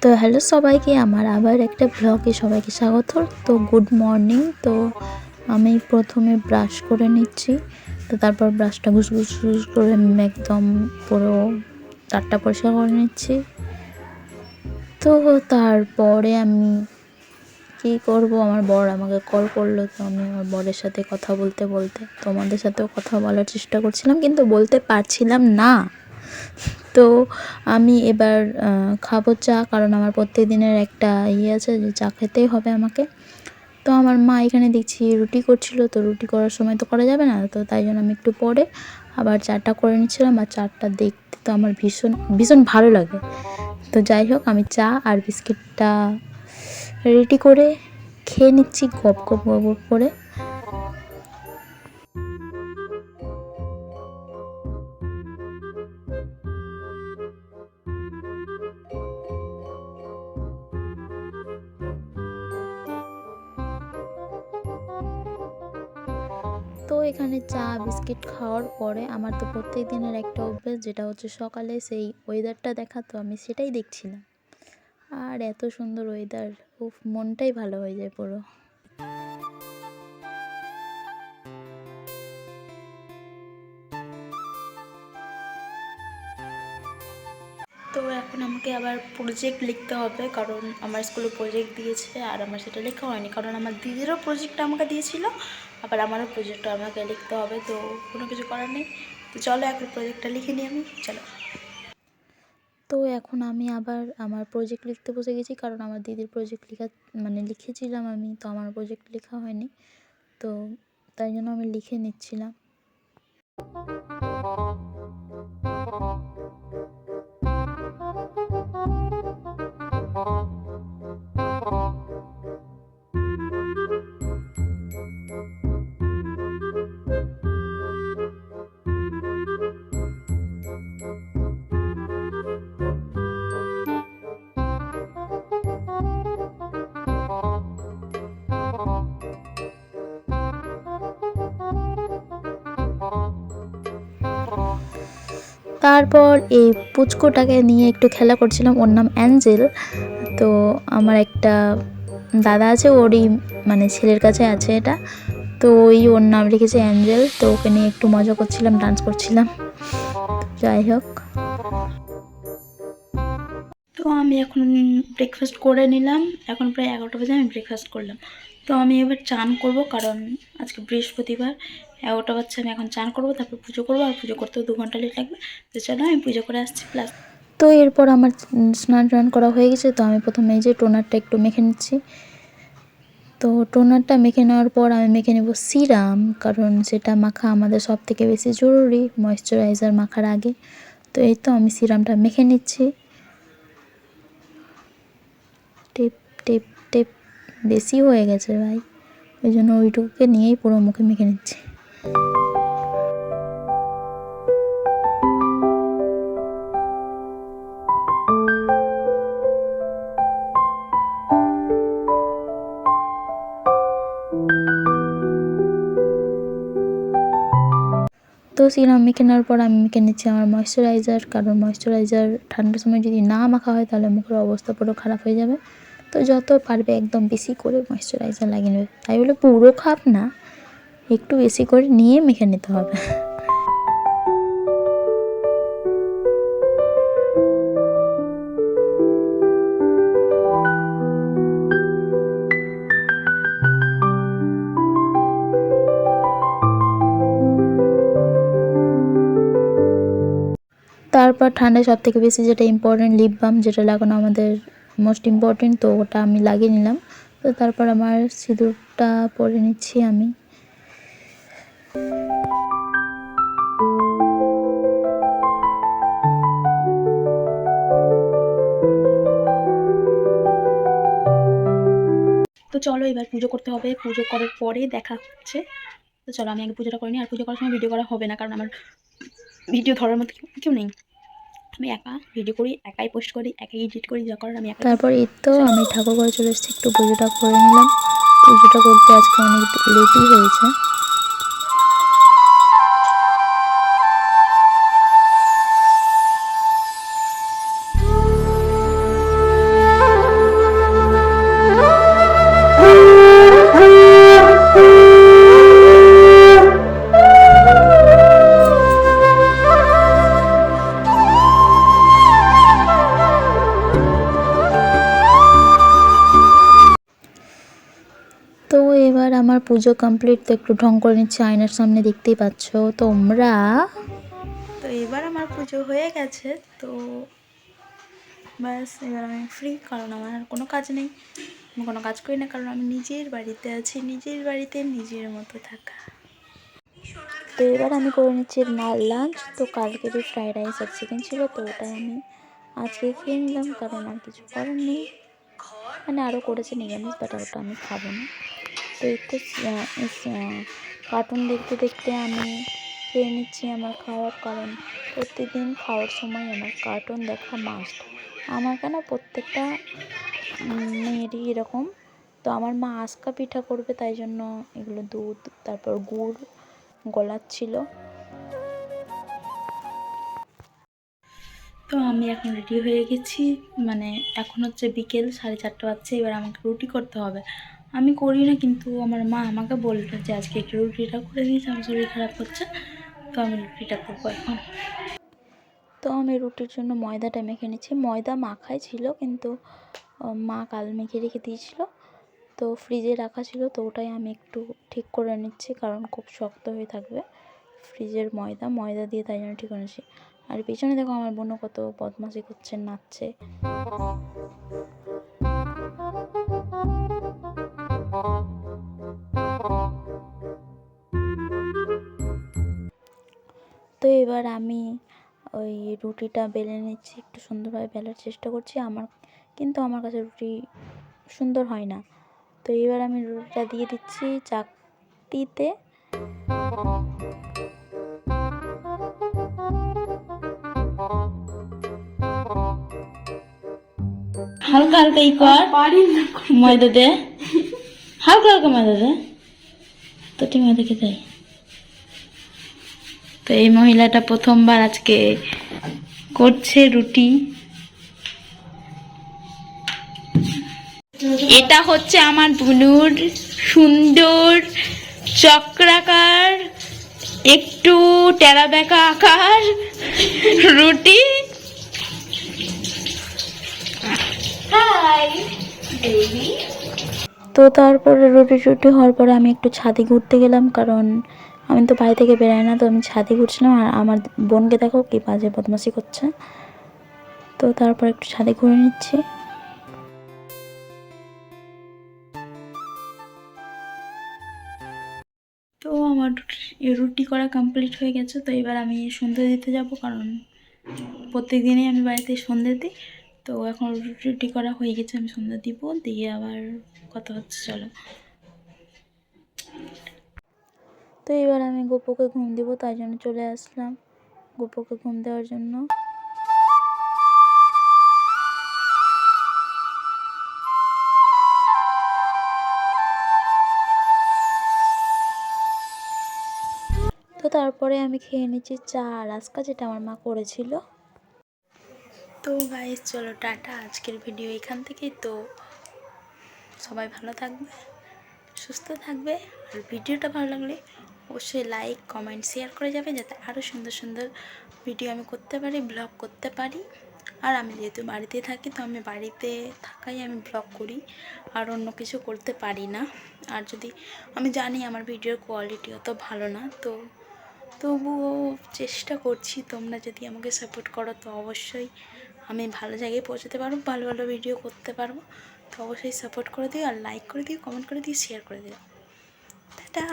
তো হ্যালো সবাইকে, আমার আবার একটা ব্লগে সবাইকে স্বাগত। তো গুড মর্নিং। তো আমি প্রথমে ব্রাশ করে নিচ্ছি। তো তারপর ব্রাশটা ঘুষ করে একদম পুরো দাঁতটা পরিষ্কার করে নিচ্ছি। তো তারপরে আমি কী করব, আমার বর আমাকে কল করলো। তো আমি আমার বরের সাথে কথা বলতে তোমাদের সাথেও কথা বলার চেষ্টা করছিলাম, কিন্তু বলতে পারছিলাম না। তো আমি এবার খাবো চা, কারণ আমার প্রত্যেক দিনের একটা আছে যে চা খেতেই হবে আমাকে। তো আমার মা এখানে দেখছি রুটি করছিল, তো রুটি করার সময় তো করা যাবে না, তো তাই জন্য আমি একটু পরে আবার চাটা করে নিচ্ছিলাম। আর চাটা দেখতে তো আমার ভীষণ ভীষণ ভালো লাগে। তো যাই হোক, আমি চা আর বিস্কিটটা রেডি করে খেয়ে নিচ্ছি গপ গপ গপ গপ করে। তো এখানে চা বিস্কিট খাওয়ার পরে আমার তো প্রত্যেক দিনের একটা অভ্যেস, যেটা হচ্ছে সকালে সেই ওয়েদারটা দেখা। তো আমি সেটাই দেখছিলাম, আর এত সুন্দর ওয়েদার, মনটাই ভালো হয়ে যায় পুরো। তো এখন আমাকে আবার প্রজেক্ট লিখতে হবে, কারণ আমার স্কুলে প্রজেক্ট দিয়েছে আর আমার সেটা লেখা হয়নি। কারণ আমার দিদিরও প্রজেক্টটা আমাকে দিয়েছিল, আবার আমারও প্রজেক্টটা আমাকে লিখতে হবে। তো কোনো কিছু করার নেই। তো চলো এখন প্রজেক্টটা লিখে নিই আমি, চলো। তো এখন আমি আবার আমার প্রজেক্ট লিখতে বসে গেছি, কারণ আমার দিদির প্রজেক্ট লিখেছিলাম আমি, তো আমার প্রজেক্ট লেখা হয়নি। তো তাই জন্য আমি লিখে নিচ্ছিলাম। তারপর এই পুচকুটাকে নিয়ে একটু খেলা করছিলাম, ওর নাম অ্যাঞ্জেল। তো আমার একটা দাদা আছে, ওরই ছেলের কাছে আছে এটা। তো ওর নাম রেখেছে অ্যাঞ্জেল। তো ওকে নিয়ে একটু মজা করছিলাম, ডান্স করছিলাম। যাই হোক, তো আমি এখন ব্রেকফাস্ট করে নিলাম। এখন প্রায় 11টা বাজে, আমি ব্রেকফাস্ট করলাম। তো আমি এবার চান করব, কারণ আজকে বৃহস্পতিবার। 11টা বাজছে, আমি এখন চান করব, তারপর পুজো করবো। আর পুজো করতেও 2 ঘন্টা লেট লাগবে। তো চলো আমি পুজো করে আসছি। প্লাস তো এরপর আমার স্নান করা হয়ে গেছে। তো আমি প্রথমে এই যে টোনারটা একটু মেখে নিচ্ছি। তো টোনারটা মেখে নেওয়ার পর আমি মেখে নেব সিরাম, কারণ সেটা মাখা আমাদের সব থেকে বেশি জরুরি ময়েশ্চারাইজার মাখার আগে। তো এই তো আমি সিরামটা মেখে নিচ্ছি। টেপ টেপ টেপ বেশি হয়ে গেছে ভাই, ওই জন্য ওইটুকুকে নিয়েই পুরো মুখে মেখে নিচ্ছি। তো সিরাম মেখে নেওয়ার পর আমি মেখে নিচ্ছি আমার ময়েশ্চারাইজার, কারণ ময়েশ্চারাইজার ঠান্ডার সময় যদি না মাখা হয় তাহলে মুখের অবস্থা পুরো খারাপ হয়ে যাবে। তো যত পারবে একদম বেশি করে ময়েশ্চারাইজার লাগিয়ে নেবে। তাই বলে পুরো খাপ না, একটু বেশি করে নিয়ে মেখে নিতে হবে। তারপর ঠান্ডায় সব থেকে বেশি যেটা ইম্পর্টেন্ট, লিপ বাম, যেটা লাগানো আমাদের মোস্ট ইম্পর্টেন্ট। তো ওটা আমি লাগিয়ে নিলাম। তো তারপর আমার সিঁদুরটা পরে নিচ্ছি আমি। তো চলো এবার পুজো করতে হবে, পুজো করার পরে দেখা হচ্ছে। তো চলো আমি আগে পুজোটা করে নিই। আর পুজো করার সময় ভিডিও করা হবে না, কারণ আমার ভিডিও ধরার মতো কেউ নেই। আমি একা ভিডিও করি, একাই পোস্ট করি, একাই এডিট করি, যা করার আমি একা। তারপর এই তো আমি ঠাকুর ঘরে চলে এসেছি, একটু পুজোটা করে নিলাম। পুজোটা করতে আজকে অনেক লেটই হয়েছে। আমার পুজো কমপ্লিট, তো একটু ঢং করে নিচ্ছি আয়নার সামনে, দেখতেই পাচ্ছ তোমরা। তো এবার আমার পুজো হয়ে গেছে, তো ব্যাস এবার আমি ফ্রি, কারণ আমার আর কোনো কাজ নেই। আমি কোনো কাজ করি না, কারণ আমি নিজের বাড়িতে আছি, নিজের বাড়িতে নিজের মতো থাকা। তো এবার আমি করে নিচ্ছি লাঞ্চ। তো কালকের ফ্রাইড রাইস আর চিকেন ছিল, তো ওটাই আমি আজকে খেয়ে নিলাম, কারণ আর কিছু করার নেই। মানে আরও করেছে নিরামিষ, বাট ওটা আমি খাবো না। তো এই তো কার্টুন দেখতে দেখতে আমি খেয়ে নিচ্ছি আমার খাওয়ার, কারণ প্রতিদিন খাওয়ার সময় আমার কার্টুন দেখা মাস্ট। আমার কেন, প্রত্যেকটা মেয়েরই এরকম। তো আমার মা আজকা পিঠা করবে, তাই জন্য এগুলো দুধ তারপর গুড় গলাচ্ছিল। তো আমি এখন রেডি হয়ে গেছি, মানে এখন হচ্ছে বিকেল 4:30 বাজছে। এবার আমাকে রুটি করতে হবে। আমি করি না, কিন্তু আমার মা আমাকে বললো যে আজকে একটু রুটিটা করে দিয়েছে, আমার শরীর খারাপ হচ্ছে, তো আমি রুটিটা করবো এখন। তো আমি রুটির জন্য ময়দাটা মেখে নিচ্ছি। ময়দা মাখাই ছিল, কিন্তু মা কাল মেখে রেখে দিয়েছিল, তো ফ্রিজে রাখা ছিল, তো ওটাই আমি একটু ঠিক করে নিচ্ছি, কারণ খুব শক্ত হয়ে থাকবে ফ্রিজের ময়দা দিয়ে, তাই জন্য ঠিক করে নিচ্ছি। আর পেছনে দেখো আমার বোনও কত বদমাশি করছে, নাচছে। তো এবার আমি ওই রুটিটা বেলে নিচ্ছি, একটু সুন্দরভাবে বেলার চেষ্টা করছি। কিন্তু আমার কাছে রুটি সুন্দর হয় না। তো এবার আমি রুটিটা দিয়ে দিচ্ছি চাকতিতে। হালকা হালকা ময়দা দে, হালকা হালকা ময়দা দে, তো ঠিক ময়দা খেতে। তো এই মহিলাটা প্রথমবার আজকে করছে রুটি। এটা হচ্ছে আমার বুনুর সুন্দর চক্রাকার, একটু টেরা বেঁকা আকার রুটি। তো তারপরে রুটি হওয়ার পরে আমি একটু ছাদে ঘুরতে গেলাম, কারণ আমি তো বাড়ি থেকে বেরোই না, তো আমি ছাদে ঘুরছিলাম। আর আমার বোনকে দেখো কি বাজে বদমাশি করছে। তো তারপর একটু ছাদে ঘুরে নিচ্ছি। তো আমার রুটি করা কমপ্লিট হয়ে গেছে। তো এবার আমি সন্ধে দিতে যাব, কারণ প্রত্যেক দিনই আমি বাড়িতে সন্ধে দিই। তো এখন রুটি করা হয়ে গেছে, আমি সন্ধ্যা দিব, দিয়ে আবার কথা হচ্ছে, চলো। তো এবার আমি গোপুকে ঘুম দিব, তাই জন্য চলে আসলাম গোপুকে ঘুম দেওয়ার জন্য। তো তারপরে আমি খেয়ে নিচ্ছি চা আর আজকা, যেটা আমার মা করেছিল। তো গাইস চলো টাটা, আজকের ভিডিও এখান থেকেই। তো সবাই ভালো থাকবে, সুস্থ থাকবে, আর ভিডিওটা ভালো লাগলে অবশ্যই লাইক কমেন্ট শেয়ার করে যাবে, যাতে আরও সুন্দর সুন্দর ভিডিও আমি করতে পারি, ব্লগ করতে পারি। আর আমি যেহেতু বাড়িতে থাকি, তো আমি বাড়িতে থাকাই আমি ব্লগ করি, আর অন্য কিছু করতে পারি না। আর যদি আমি জানি আমার ভিডিওর কোয়ালিটি অত ভালো না, তো তবুও চেষ্টা করছি। তোমরা যদি আমাকে সাপোর্ট করো, তো অবশ্যই আমি ভালো জায়গায় পৌঁছাতে পারবো, ভালো ভালো ভিডিও করতে পারবো। তো অবশ্যই সাপোর্ট করে দিও, আর লাইক করে দিও, কমেন্ট করে দিও, শেয়ার করে দিও। টাটা।